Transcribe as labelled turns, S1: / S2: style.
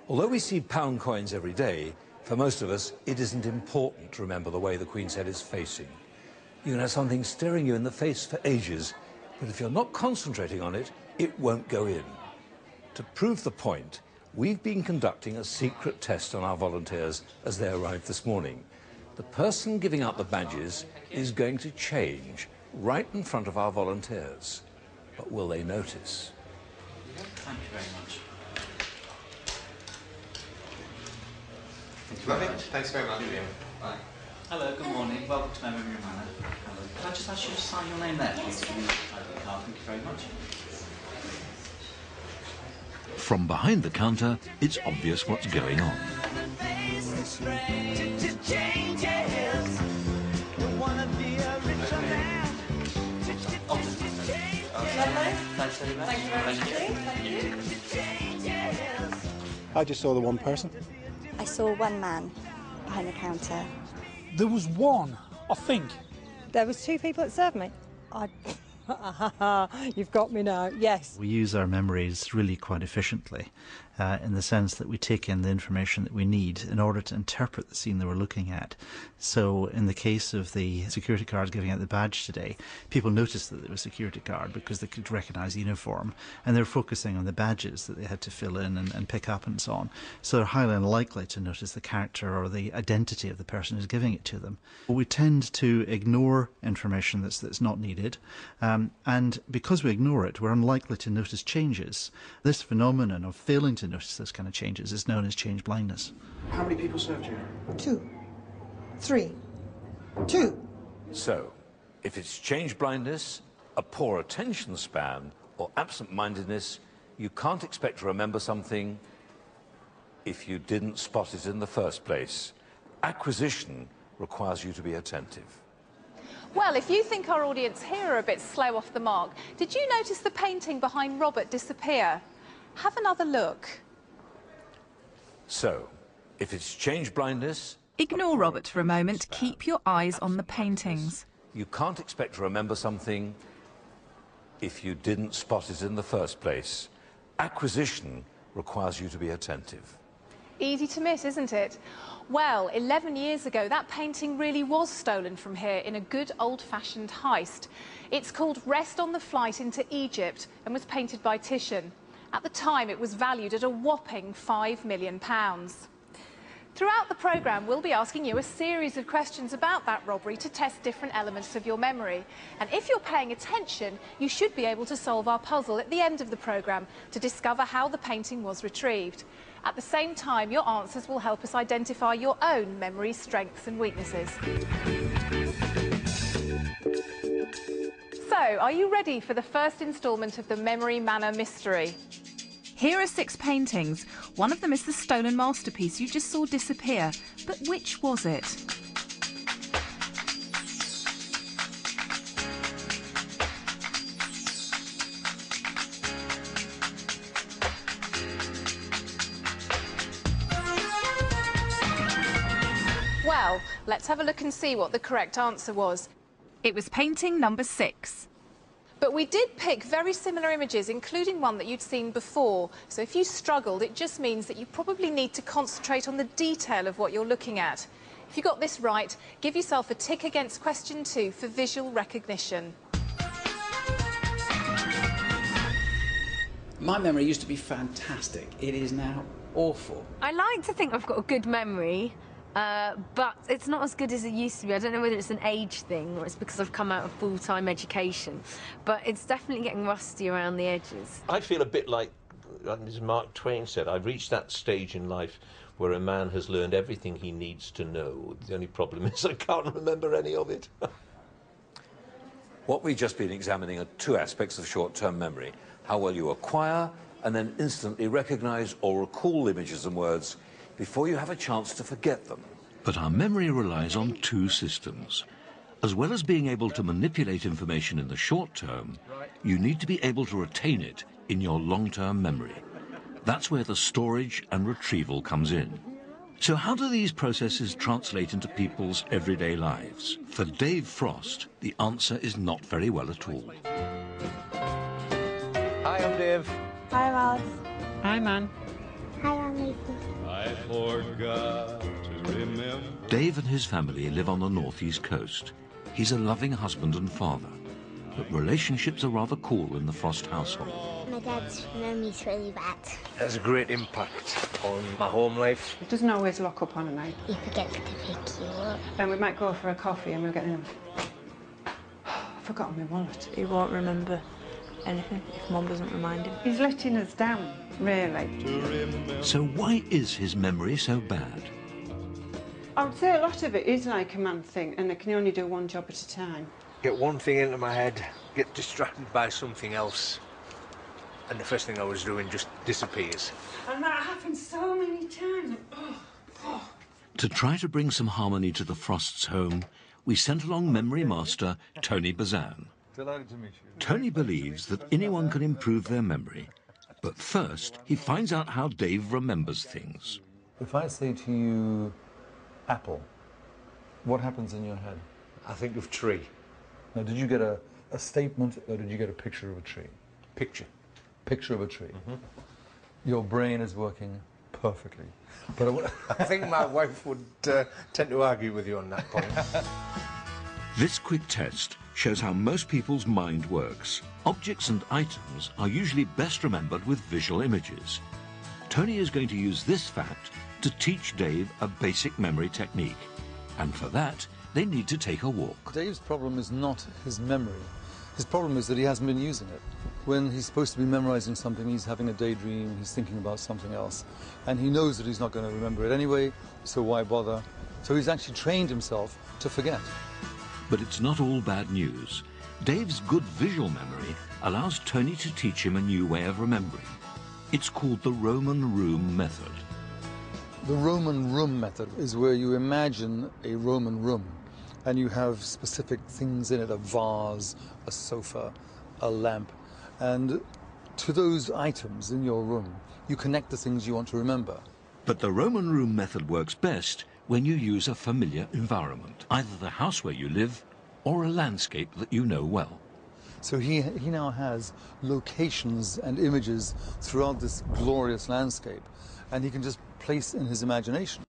S1: Although we see pound coins every day, for most of us, it isn't important to remember the way the Queen's head is facing. You can have something staring you in the face for ages, but if you're not concentrating on it, it won't go in. To prove the point, we've been conducting a secret test on our volunteers as they arrived this morning. The person giving out the badges is going to change right in front of our volunteers. But will they notice?
S2: Thank you very much.
S3: Lovely. Thanks very much.
S2: Bye. Hello, good morning. Welcome to Memory Manor. Hello. Can I just ask you to sign your name there, please? Thank you very much.
S4: From behind the counter, it's obvious what's going on.
S2: Thanks very much. Thank you.
S5: I just saw the one person.
S6: I saw one man behind the counter.
S7: There was one, I think.
S8: There was two people that served me. You've got me now, yes.
S9: We use our memories really quite efficiently in the sense that we take in the information that we need in order to interpret the scene that we're looking at. So in the case of the security guards giving out the badge today, people noticed that there was a security guard because they could recognise the uniform, and they're focusing on the badges that they had to fill in and pick up and so on. So they're highly unlikely to notice the character or the identity of the person who's giving it to them. We tend to ignore information that's not needed, and because we ignore it, we're unlikely to notice changes. This phenomenon of failing to notice those kind of changes is known as change blindness.
S5: How many people served you?
S8: 2, 3, 2.
S1: So, if it's change blindness, a poor attention span, or absent-mindedness, you can't expect to remember something if you didn't spot it in the first place. Acquisition requires you to be attentive.
S10: Well, if you think our audience here are a bit slow off the mark, did you notice the painting behind Robert disappear? Have another look.
S1: So, if it's change blindness...
S11: Ignore Robert for a moment. Keep your eyes on the paintings.
S1: You can't expect to remember something if you didn't spot it in the first place. Acquisition requires you to be attentive.
S10: Easy to miss, isn't it? Well, 11 years ago, that painting really was stolen from here in a good old-fashioned heist. It's called Rest on the Flight into Egypt and was painted by Titian. At the time, it was valued at a whopping £5 million. Throughout the programme, we'll be asking you a series of questions about that robbery to test different elements of your memory. And if you're paying attention, you should be able to solve our puzzle at the end of the programme to discover how the painting was retrieved. At the same time, your answers will help us identify your own memory strengths and weaknesses. So, are you ready for the first instalment of the Memory Manor mystery?
S11: Here are 6 paintings. One of them is the stolen masterpiece you just saw disappear. But which was it?
S10: Well, let's have a look and see what the correct answer was.
S11: It was painting number 6.
S10: But we did pick very similar images, including one that you'd seen before. So if you struggled, it just means that you probably need to concentrate on the detail of what you're looking at. If you got this right, give yourself a tick against question 2 for visual recognition.
S2: My memory used to be fantastic. It is now awful.
S12: I like to think I've got a good memory, but it's not as good as it used to be. I don't know whether it's an age thing or it's because I've come out of full-time education, but it's definitely getting rusty around the edges.
S13: I feel a bit like, as Mark Twain said, I've reached that stage in life where a man has learned everything he needs to know. The only problem is I can't remember any of it.
S1: What we've just been examining are 2 aspects of short-term memory: how well you acquire and then instantly recognise or recall images and words before you have a chance to forget them.
S4: But our memory relies on 2 systems. As well as being able to manipulate information in the short term, you need to be able to retain it in your long-term memory. That's where the storage and retrieval comes in. So how do these processes translate into people's everyday lives? For Dave Frost, the answer is not very well at all.
S13: Hi, I'm Dave.
S6: Hi, Ross.
S8: Hi, man.
S6: Hi, Anne.
S3: I forgot to remember.
S4: Dave and his family live on the northeast coast. He's a loving husband and father, but relationships are rather cool in the Frost household.
S14: My dad's memory's really bad.
S15: It has a great impact on my home life.
S16: He doesn't always lock up on a night.
S14: He forgets to pick you up.
S16: Then we might go for a coffee and we'll get in. I've forgotten my wallet.
S17: He won't remember anything if Mum doesn't remind him.
S16: He's letting us down, really.
S4: So why is his memory so bad?
S16: I would say a lot of it is like a man thing, and I can only do one job at a time.
S15: Get one thing into my head, get distracted by something else, and the first thing I was doing just disappears.
S16: And that happens so many times.
S4: To try to bring some harmony to the Frosts' home, we sent along memory master Tony Bazan.
S18: Delighted to meet you.
S4: Tony believes that anyone can improve their memory, but first he finds out how Dave remembers things.
S18: If I say to you, apple, what happens in your head?
S15: I think of tree.
S18: Now, did you get a statement or did you get a picture of a tree?
S15: Picture.
S18: Picture of a tree. Your brain is working perfectly. But
S15: I think my wife would tend to argue with you on that point.
S4: This quick test shows how most people's mind works. Objects and items are usually best remembered with visual images. Tony is going to use this fact to teach Dave a basic memory technique. And for that, they need to take a walk.
S18: Dave's problem is not his memory. His problem is that he hasn't been using it. When he's supposed to be memorizing something, he's having a daydream, he's thinking about something else. And he knows that he's not going to remember it anyway, so why bother? So he's actually trained himself to forget.
S4: But it's not all bad news. Dave's good visual memory allows Tony to teach him a new way of remembering. It's called the Roman room method.
S18: The Roman room method is where you imagine a Roman room and you have specific things in it, a vase, a sofa, a lamp, and to those items in your room, you connect the things you want to remember.
S4: But the Roman room method works best when you use a familiar environment, either the house where you live or a landscape that you know well.
S18: So he now has locations and images throughout this glorious landscape, and he can just place in his imagination.